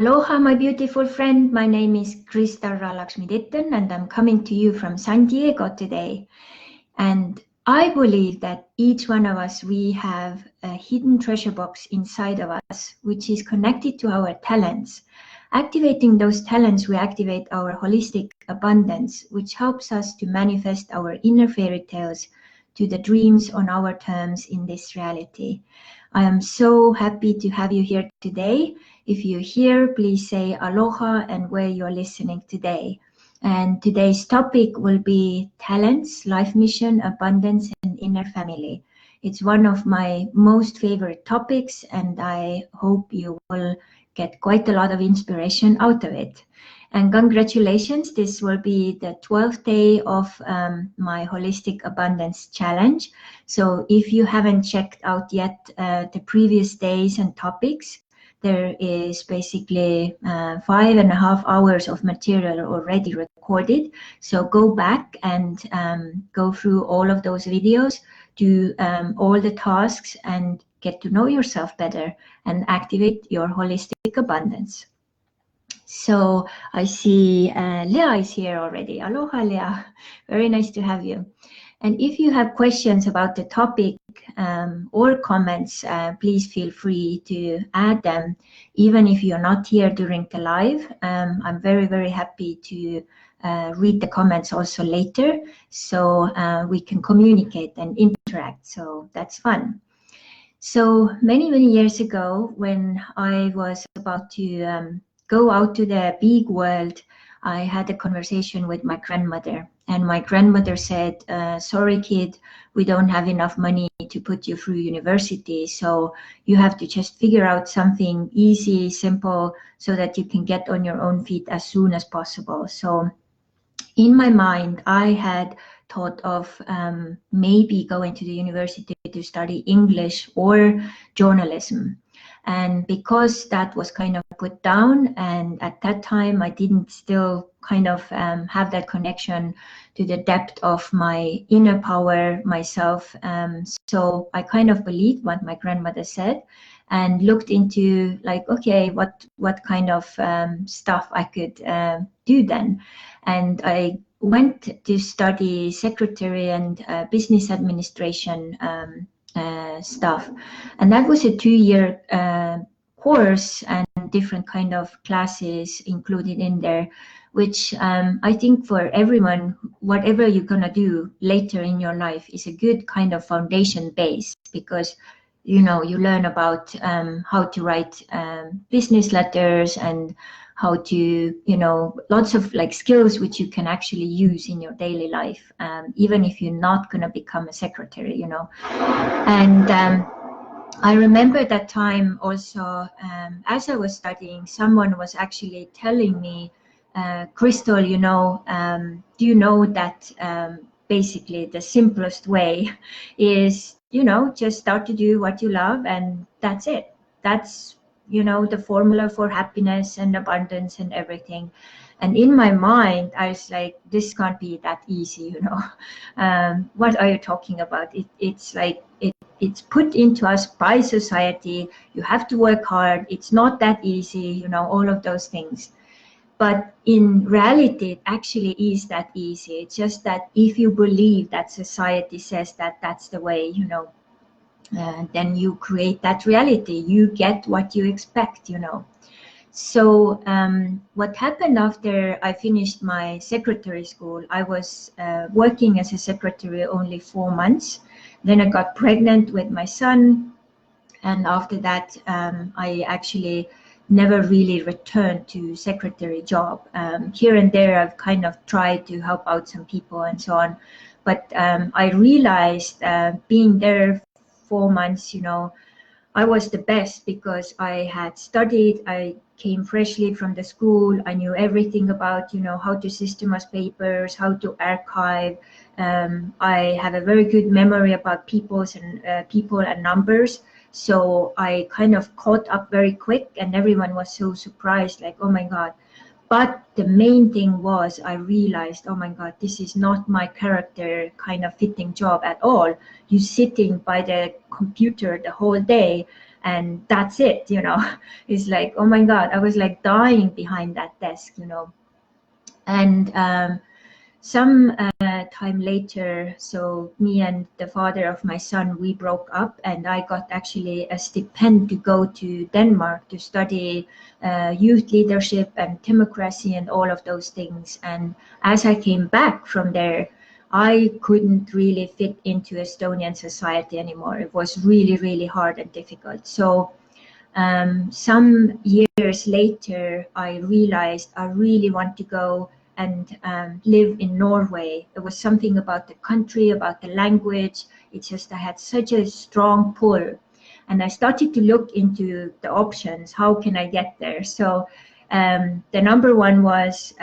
Aloha, my beautiful friend. My name is Krista Laksmi-Ditton, and I'm coming to you from San Diego today. And I believe that each one of us, we have a hidden treasure box inside of us, which is connected to our talents. Activating those talents, we activate our holistic abundance, which helps us to manifest our inner fairy tales to the dreams on our terms in this reality. I am so happy to have you here today. If you're here, please say aloha and where you're listening today. And today's topic will be talents, life mission, abundance, and inner family. It's one of my most favorite topics, and I hope you will get quite a lot of inspiration out of it. And congratulations, this will be the 12th day of my Holistic Abundance Challenge. So if you haven't checked out yet the previous days and topics, there is basically 5.5 hours of material already recorded. So go back and go through all of those videos, do all the tasks and get to know yourself better and activate your holistic abundance. So I see Leah is here already. Aloha, Leah. Very nice to have you. And if you have questions about the topic or comments, please feel free to add them, even if you're not here during the live. I'm very, very happy to read the comments also later, so we can communicate and interact. So that's fun. So many, many years ago, when I was about to go out to the big world, I had a conversation with my grandmother, and my grandmother said, sorry kid, we don't have enough money to put you through university, so you have to just figure out something easy, simple, so that you can get on your own feet as soon as possible. So in my mind, I had thought of maybe going to the university to study English or journalism. And because that was kind of put down, and at that time I didn't still kind of have that connection to the depth of my inner power myself. So I kind of believed what my grandmother said and looked into like, okay, what kind of stuff I could do then. And I went to study secretary and business administration stuff, and that was a 2-year course and different kind of classes included in there, which I think for everyone, whatever you're gonna do later in your life is a good kind of foundation base, because you know you learn about how to write business letters and how to, you know, lots of like skills which you can actually use in your daily life, even if you're not going to become a secretary, you know. And I remember that time also, as I was studying, someone was actually telling me, Crystal, you know, do you know that basically the simplest way is, you know, just start to do what you love and that's it. That's, you know, the formula for happiness and abundance and everything. And in my mind, I was like, this can't be that easy, you know. What are you talking about? It's like, it's put into us by society. You have to work hard. It's not that easy, you know, all of those things. But in reality, it actually is that easy. It's just that if you believe that society says that that's the way, you know, then you create that reality. You get what you expect, you know. So what happened after I finished my secretary school, I was working as a secretary only 4 months. Then I got pregnant with my son. And after that, I actually never really returned to secretary job. Here and there, I've kind of tried to help out some people and so on. But I realized being there 4 months, you know, I was the best because I had studied. I came freshly from the school. I knew everything about, you know, how to systemize papers, how to archive. I have a very good memory about people and numbers. So I kind of caught up very quick, and everyone was so surprised, like, oh my God. But the main thing was I realized, oh my God, this is not my character kind of fitting job at all. You sitting by the computer the whole day, and that's it, you know. It's like, oh my God, I was like dying behind that desk, you know. And some time later, so me and the father of my son, we broke up, and I got actually a stipend to go to Denmark to study youth leadership and democracy and all of those things. And as I came back from there, I couldn't really fit into Estonian society anymore. It was really, really hard and difficult. So some years later, I realized I really want to go and live in Norway. It was something about the country, about the language. It's just I had such a strong pull. And I started to look into the options. How can I get there? So the number one was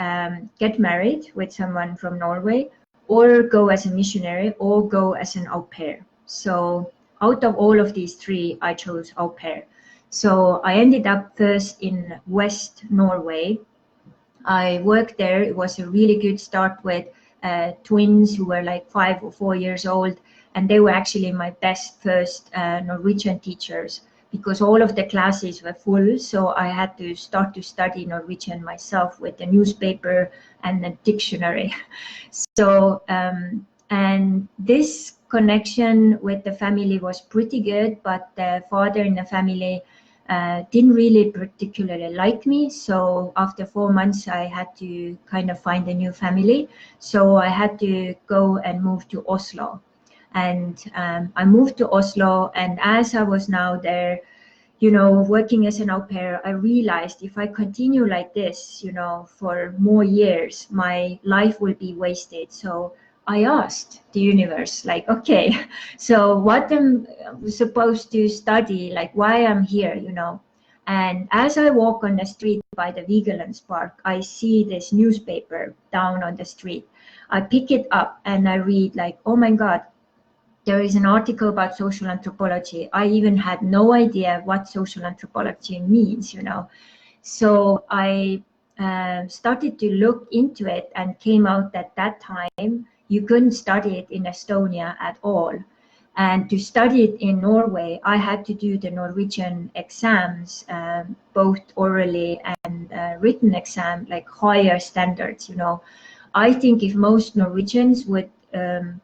get married with someone from Norway, or go as a missionary, or go as an au pair. So out of all of these three, I chose au pair. So I ended up first in West Norway. I worked there. It was a really good start with twins who were like 5 or 4 years old. And they were actually my best first Norwegian teachers, because all of the classes were full. So I had to start to study Norwegian myself with the newspaper and the dictionary. So, and this connection with the family was pretty good, but the father in the family didn't really particularly like me. So after 4 months, I had to kind of find a new family. So I had to go and move to Oslo. And I moved to Oslo, and as I was now there, you know, working as an au pair, I realized if I continue like this, you know, for more years, my life will be wasted. So I asked the universe, like, okay, so what am I supposed to study, like why I'm here, you know? And as I walk on the street by the Vigelands Park, I see this newspaper down on the street. I pick it up and I read like, oh my God, there is an article about social anthropology. I even had no idea what social anthropology means, you know. So I started to look into it, and came out that time you couldn't study it in Estonia at all. And to study it in Norway, I had to do the Norwegian exams, both orally and written exam, like higher standards, you know. I think if most Norwegians would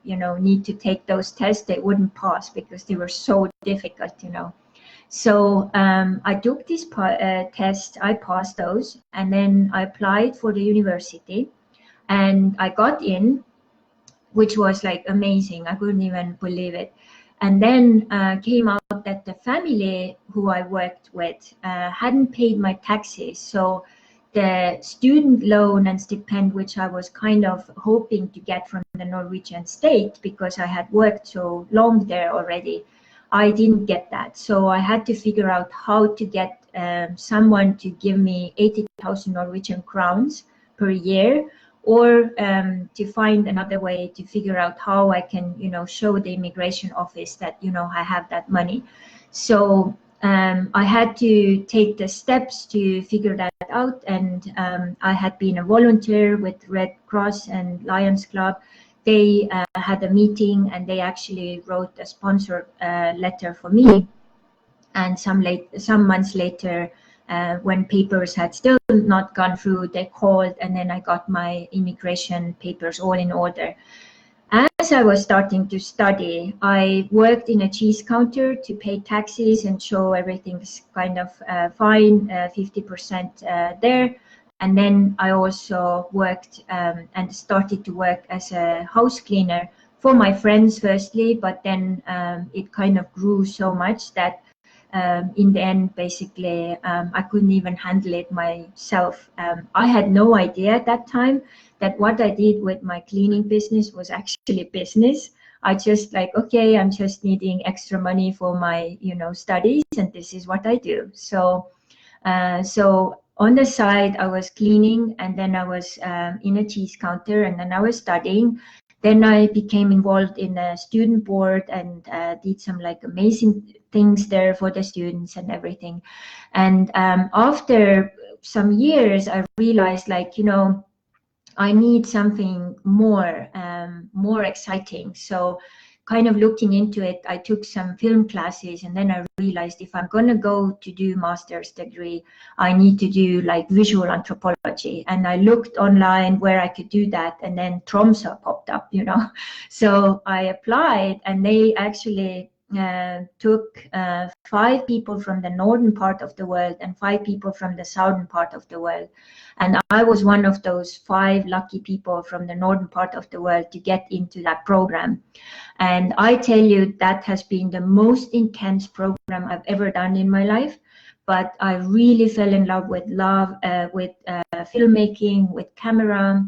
you know, need to take those tests, they wouldn't pass because they were so difficult, you know. So I took this test, I passed those, and then I applied for the university, and I got in, which was like amazing. I couldn't even believe it. And then came out that the family who I worked with hadn't paid my taxes. So the student loan and stipend, which I was kind of hoping to get from the Norwegian state because I had worked so long there already, I didn't get that. So I had to figure out how to get someone to give me 80,000 Norwegian crowns per year, or to find another way to figure out how I can, you know, show the immigration office that, you know, I have that money. So I had to take the steps to figure that out. And I had been a volunteer with Red Cross and Lions Club. They had a meeting, and they actually wrote a sponsored letter for me. And some months later, when papers had still not gone through, they called, and then I got my immigration papers all in order. As I was starting to study, I worked in a cheese counter to pay taxes and show everything's kind of fine, 50% there. And then I also worked and started to work as a house cleaner for my friends firstly, but then it kind of grew so much that in the end, basically, I couldn't even handle it myself. I had no idea at that time that what I did with my cleaning business was actually business. I just like, okay, I'm just needing extra money for my, you know, studies, and this is what I do. So, so on the side, I was cleaning, and then I was in a cheese counter, and then I was studying. Then I became involved in a student board and did some like amazing things there for the students and everything. And after some years, I realized, like, you know, I need something more, more exciting. So kind of looking into it, I took some film classes, and then I realized if I'm going to go to do master's degree, I need to do like visual anthropology. And I looked online where I could do that, and then Tromsø popped up, you know. So I applied, and they actually took 5 people from the northern part of the world and 5 people from the southern part of the world. And I was one of those 5 lucky people from the northern part of the world to get into that program. And I tell you, that has been the most intense program I've ever done in my life. But I really fell in love with filmmaking, with camera.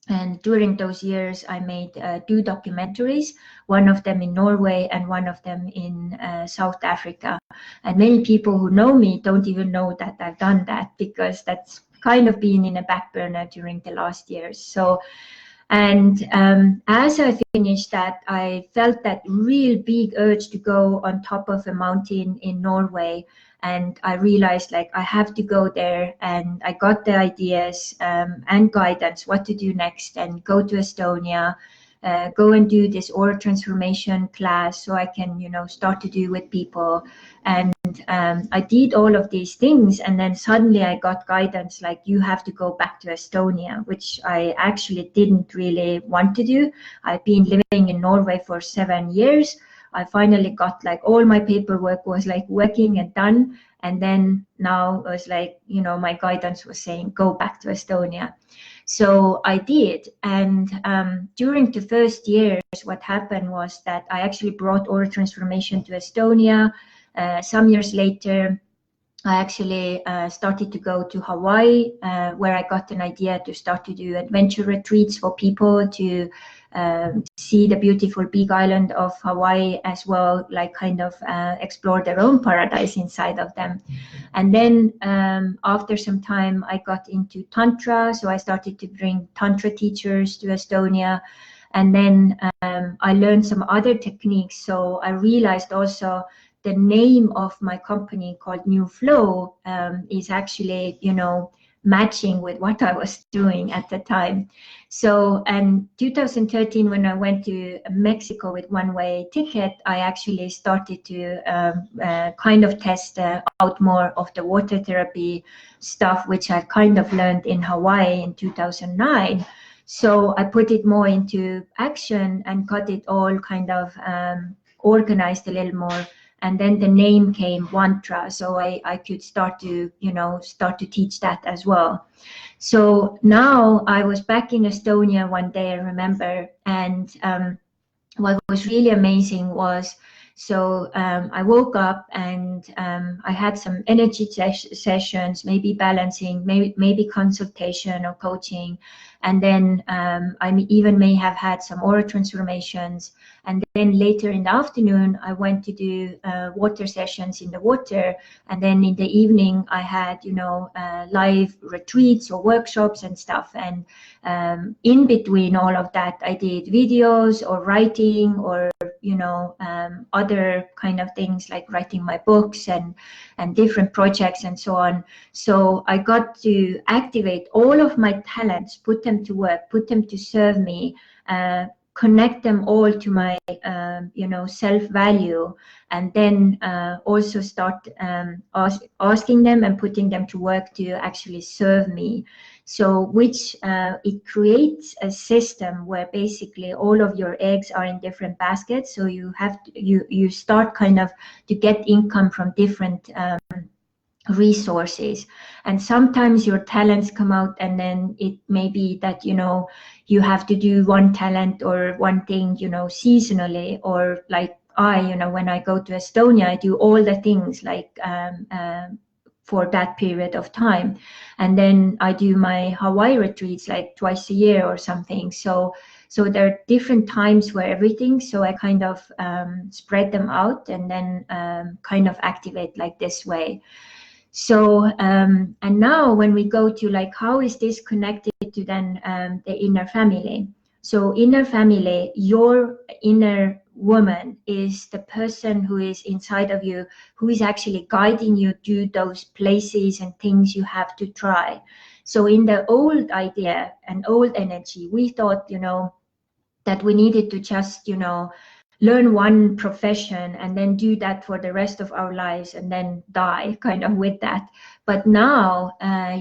And during those years, I made 2 documentaries, one of them in Norway and one of them in South Africa. And many people who know me don't even know that I've done that, because that's kind of been in a back burner during the last years. So, and as I finished that, I felt that real big urge to go on top of a mountain in Norway. And I realized, like, I have to go there, and I got the ideas and guidance what to do next, and go to Estonia, go and do this aura transformation class so I can, you know, start to do with people. And I did all of these things, and then suddenly I got guidance like, you have to go back to Estonia, which I actually didn't really want to do. I've been living in Norway for 7 years. I finally got, like, all my paperwork was like working and done. And then now it was like, you know, my guidance was saying, go back to Estonia. So I did. And during the first years, what happened was that I actually brought aura transformation to Estonia. Some years later, I actually started to go to Hawaii, where I got an idea to start to do adventure retreats for people to see the beautiful big island of Hawaii as well, like kind of explore their own paradise inside of them. And then after some time, I got into Tantra. So I started to bring Tantra teachers to Estonia. And then I learned some other techniques. So I realized also the name of my company called New Flow is actually, you know, matching with what I was doing at the time. So, and 2013, when I went to Mexico with one-way ticket, I actually started to kind of test out more of the water therapy stuff, which I kind of learned in Hawaii in 2009. So I put it more into action and got it all kind of organized a little more. And then the name came Wantra, so I could start to, you know, start to teach that as well. So now I was back in Estonia one day, I remember, and what was really amazing was, so I woke up and I had some energy sessions, maybe balancing, maybe consultation or coaching. And then I even may have had some aura transformations. And then later in the afternoon, I went to do water sessions in the water. And then in the evening, I had, you know, live retreats or workshops and stuff. And in between all of that, I did videos or writing or, you know, other kind of things like writing my books and different projects and so on. So I got to activate all of my talents, put them to work, put them to serve me, connect them all to my, you know, self-value, and then also start asking them and putting them to work to actually serve me. So which it creates a system where basically all of your eggs are in different baskets. So you have to, you start kind of to get income from different resources. And sometimes your talents come out, and then it may be that, you know, you have to do one talent or one thing, you know, seasonally, or like you know, when I go to Estonia, I do all the things like for that period of time. And then I do my Hawaii retreats like twice a year or something. So there are different times for everything. So I kind of spread them out and then kind of activate like this way. So, and now when we go to like, how is this connected to then the inner family? So inner family, your inner woman is the person who is inside of you, who is actually guiding you to those places and things you have to try. So in the old idea and old energy, we thought, you know, that we needed to just, you know, learn one profession and then do that for the rest of our lives and then die kind of with that. But now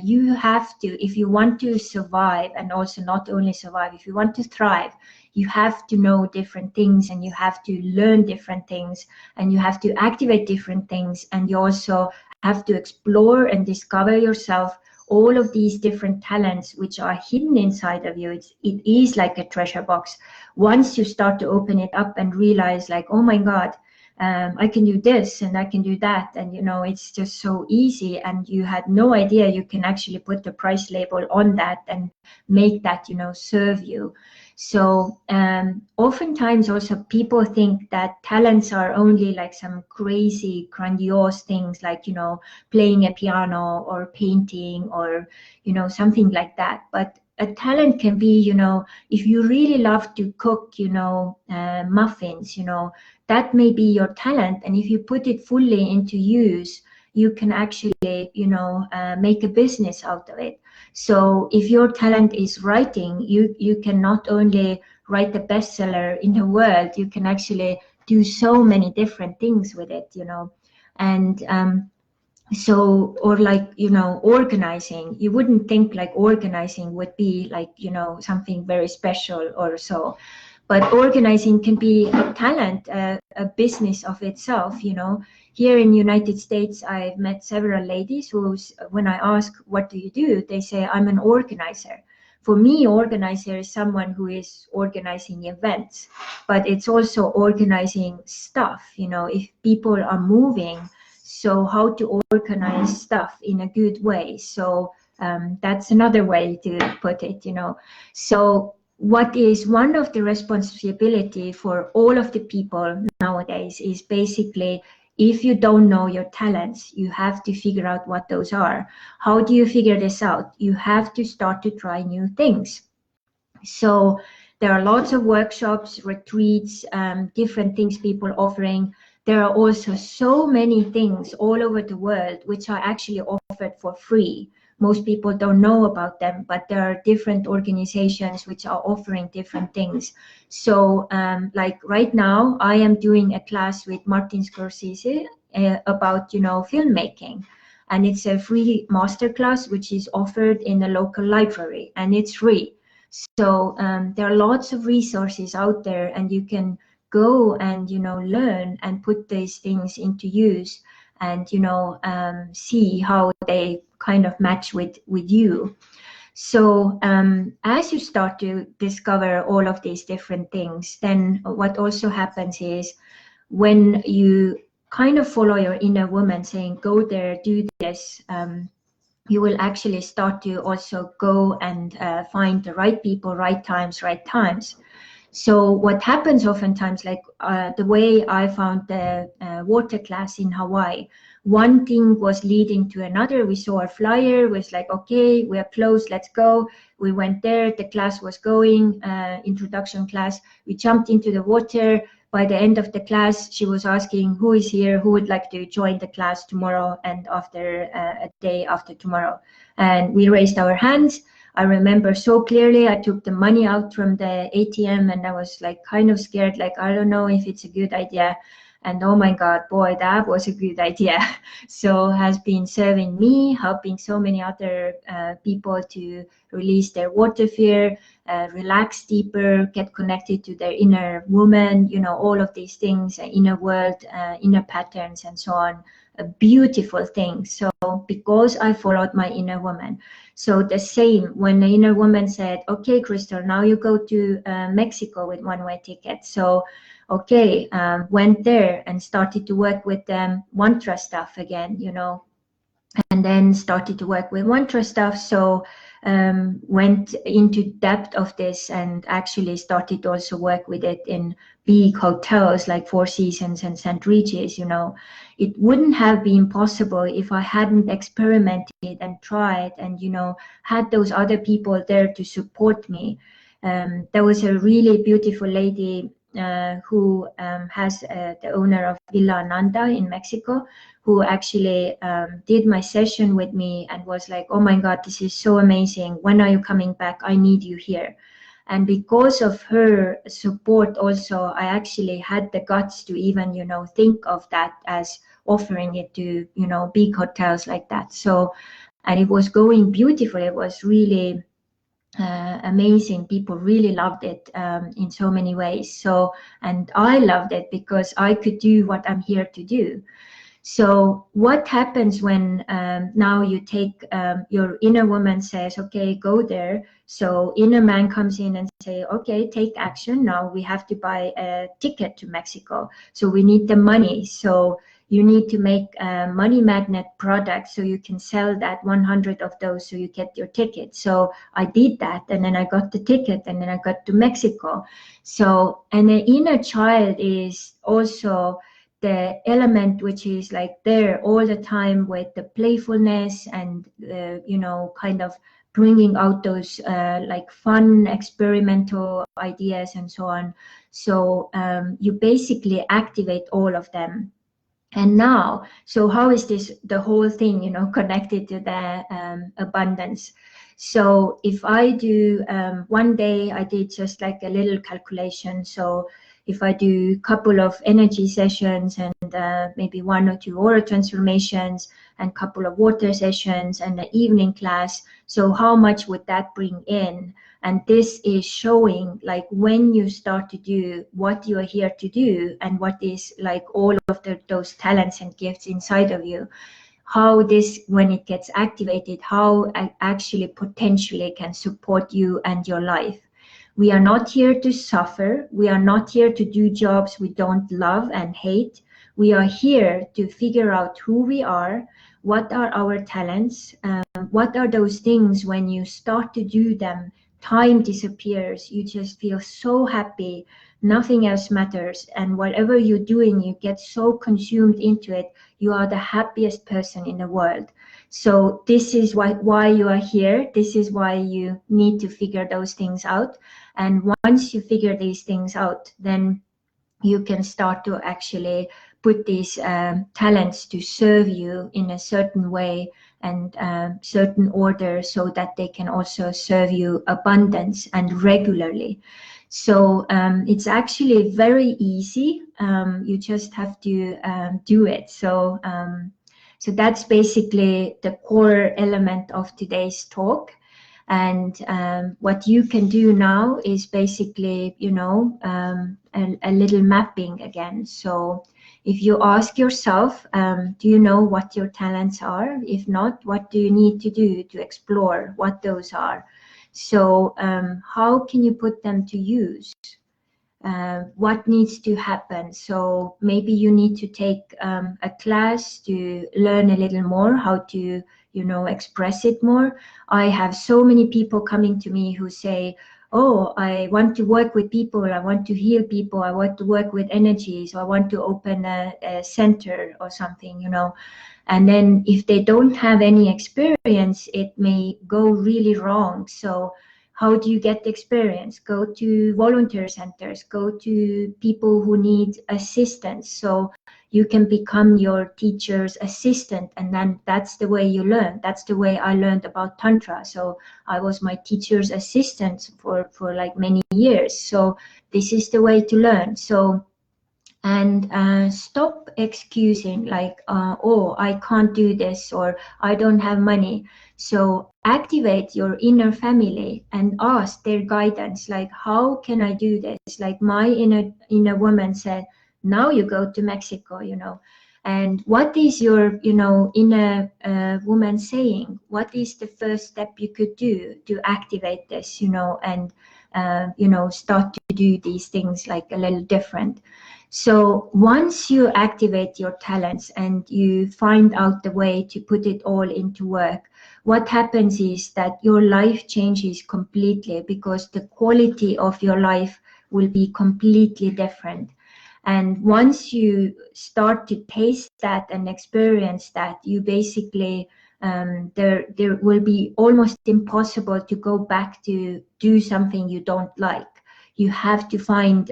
you have to, if you want to survive, and also not only survive, if you want to thrive, you have to know different things, and you have to learn different things, and you have to activate different things, and you also have to explore and discover yourself all of these different talents which are hidden inside of you. It is like a treasure box. Once you start to open it up and realize like, oh my God, I can do this and I can do that. And, you know, it's just so easy. And you had no idea you can actually put the price label on that and make that, you know, serve you. So oftentimes also people think that talents are only like some crazy, grandiose things like, you know, playing a piano or painting or, you know, something like that. But a talent can be, you know, if you really love to cook, you know, muffins, you know, that may be your talent. And if you put it fully into use, you can actually, you know, make a business out of it. So if your talent is writing, you can not only write a bestseller in the world, you can actually do so many different things with it, you know. And so, or like, you know, organizing, you wouldn't think like organizing would be like, you know, something very special or so. But organizing can be a talent, a business of itself, you know. Here in the United States, I've met several ladies who, when I ask, what do you do? They say, I'm an organizer. For me, organizer is someone who is organizing events, but it's also organizing stuff, you know, if people are moving. So how to organize stuff in a good way. So that's another way to put it, you know. So what is one of the responsibility for all of the people nowadays is basically, if you don't know your talents, you have to figure out what those are. How do you figure this out? You have to start to try new things. So there are lots of workshops, retreats, different things people offering. There are also so many things all over the world which are actually offered for free. Most people don't know about them, but there are different organizations which are offering different things. So like right now, I am doing a class with Martin Scorsese about, you know, filmmaking. And it's a free masterclass which is offered in a local library, and it's free. So there are lots of resources out there, and you can go and, you know, learn and put these things into use, and, you know, see how they kind of match with you. So as you start to discover all of these different things, then what also happens is when you kind of follow your inner woman saying, go there, do this, you will actually start to also go and find the right people, right times. So what happens oftentimes, like the way I found the water class in Hawaii, one thing was leading to another. We saw a flyer, was like, okay, we are close, let's go. We went there, the class was going, introduction class. We jumped into the water. By the end of the class, she was asking, who is here, who would like to join the class tomorrow and after a day after tomorrow. And we raised our hands. I remember so clearly, I took the money out from the ATM and I was like kind of scared, like, I don't know if it's a good idea. And oh my God, boy, that was a good idea. So has been serving me, helping so many other people to release their water fear, relax deeper, get connected to their inner woman, you know, all of these things, inner world, inner patterns, and so on. A beautiful thing. So because I followed my inner woman. So the same, when the inner woman said, okay, Crystal, now you go to Mexico with one-way ticket. So, okay, went there and started to work with mantra stuff again, you know, and then started to work with mantra stuff. So went into depth of this and actually started also work with it in big hotels like Four Seasons and St. Regis, you know. It wouldn't have been possible if I hadn't experimented and tried and, you know, had those other people there to support me. There was a really beautiful lady who has the owner of Villa Ananda in Mexico, who actually did my session with me and was like, oh my God, this is so amazing. When are you coming back? I need you here. And because of her support also, I actually had the guts to even, think of that as offering it to, big hotels like that. So, and it was going beautiful. It was really amazing. People really loved it in so many ways. So, and I loved it because I could do what I'm here to do. So what happens when now you take your inner woman says, okay, go there. So inner man comes in and say, okay, take action. Now we have to buy a ticket to Mexico. So we need the money. So you need to make a money magnet product so you can sell that 100 of those so you get your ticket. So I did that, and then I got the ticket, and then I got to Mexico. So, and the inner child is also the element which is like there all the time with the playfulness and kind of bringing out those like fun experimental ideas and so on. So you basically activate all of them. And now, so how is this the whole thing connected to the abundance? So if I do one day, I did just like a little calculation. So if I do a couple of energy sessions and maybe 1 or 2 aura transformations and a couple of water sessions and the evening class, so how much would that bring in? And this is showing like when you start to do what you are here to do and what is like all of those talents and gifts inside of you, how this, when it gets activated, how it actually potentially can support you and your life. We are not here to suffer. We are not here to do jobs we don't love and hate. We are here to figure out who we are, what are our talents, what are those things when you start to do them, time disappears. You just feel so happy. Nothing else matters. And whatever you're doing, you get so consumed into it. You are the happiest person in the world. So this is why you are here. This is why you need to figure those things out. And once you figure these things out, then you can start to actually put these talents to serve you in a certain way and certain order so that they can also serve you abundance and regularly. So it's actually very easy. You just have to do it. So that's basically the core element of today's talk. And what you can do now is basically, a little mapping again. So if you ask yourself, do you know what your talents are? If not, what do you need to do to explore what those are? So how can you put them to use? What needs to happen? So maybe you need to take a class to learn a little more how to express it more. I have so many people coming to me who say, oh, I want to work with people, I want to heal people, I want to work with energy, so I want to open a center or something, and then if they don't have any experience, it may go really wrong. So how do you get the experience? Go to volunteer centers, go to people who need assistance. So you can become your teacher's assistant, and then that's the way you learn. That's the way I learned about Tantra. So I was my teacher's assistant for like many years. So this is the way to learn. So, and stop excusing like, oh, I can't do this, or I don't have money. So activate your inner family and ask their guidance, like, how can I do this? Like my inner woman said, now you go to Mexico, and what is your, inner woman saying? What is the first step you could do to activate this, and, start to do these things like a little different. So once you activate your talents and you find out the way to put it all into work, what happens is that your life changes completely, because the quality of your life will be completely different. And once you start to taste that and experience that, you basically, there will be almost impossible to go back to do something you don't like. You have to find,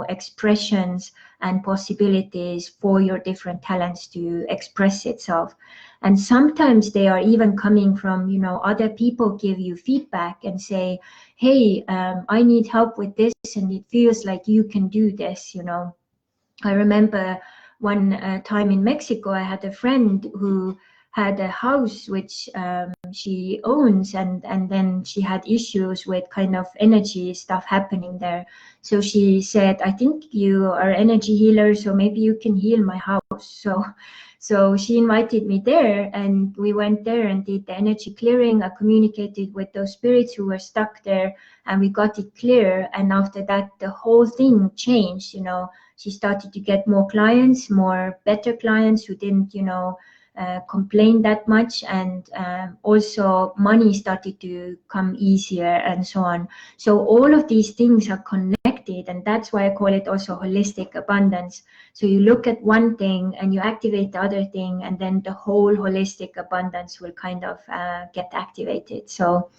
expressions and possibilities for your different talents to express itself. And sometimes they are even coming from, you know, other people give you feedback and say, hey, I need help with this, and it feels like you can do this, you know. I remember one time in Mexico, I had a friend who had a house which she owns, and then she had issues with kind of energy stuff happening there. So she said, I think you are energy healer, so maybe you can heal my house. So she invited me there, and we went there and did the energy clearing. I communicated with those spirits who were stuck there, and we got it clear. And after that, the whole thing changed, you know. She started to get more clients, more better clients who didn't, you know, complain that much, and also money started to come easier and so on. So all of these things are connected, and that's why I call it also holistic abundance. So you look at one thing and you activate the other thing, and then the whole holistic abundance will kind of get activated. So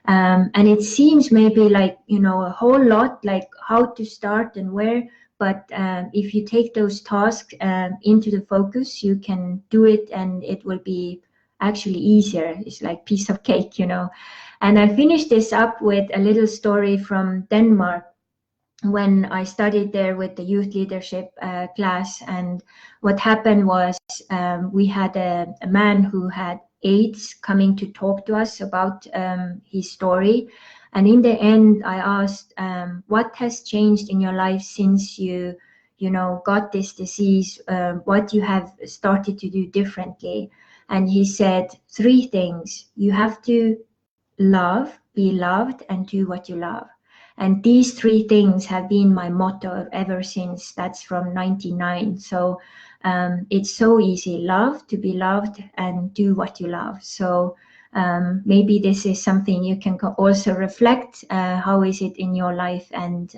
and it seems maybe like, you know, a whole lot, like how to start and where. But if you take those tasks into the focus, you can do it, and it will be actually easier. It's like piece of cake, you know. And I finished this up with a little story from Denmark when I studied there with the youth leadership class. And what happened was we had a man who had AIDS coming to talk to us about his story. And in the end, I asked, what has changed in your life since you know, got this disease? What you have started to do differently? And he said 3 things. You have to love, be loved, and do what you love. And these 3 things have been my motto ever since. That's from 99. So it's so easy. Love, to be loved, and do what you love. So maybe this is something you can also reflect. How is it in your life, and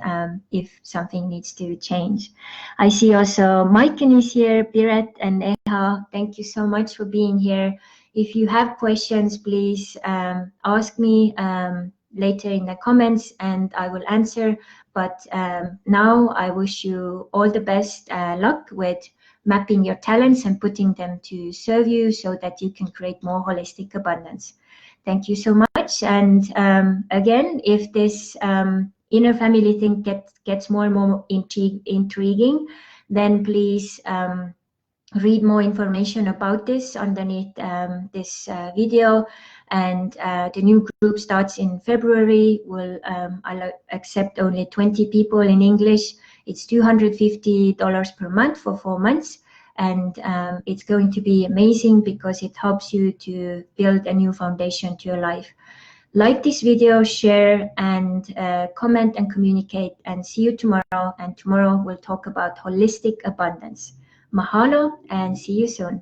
if something needs to change. I see also Maiken is here, Biret and Eha. Thank you so much for being here. If you have questions, please ask me later in the comments, and I will answer. But now I wish you all the best luck with mapping your talents and putting them to serve you so that you can create more holistic abundance. Thank you so much. And again, if this inner family thing gets more and more intriguing, then please read more information about this underneath this video. And the new group starts in February. I'll accept only 20 people in English. It's $250 per month for 4 months. And it's going to be amazing because it helps you to build a new foundation to your life. Like this video, share, and comment and communicate, and see you tomorrow. And tomorrow we'll talk about holistic abundance. Mahalo, and see you soon.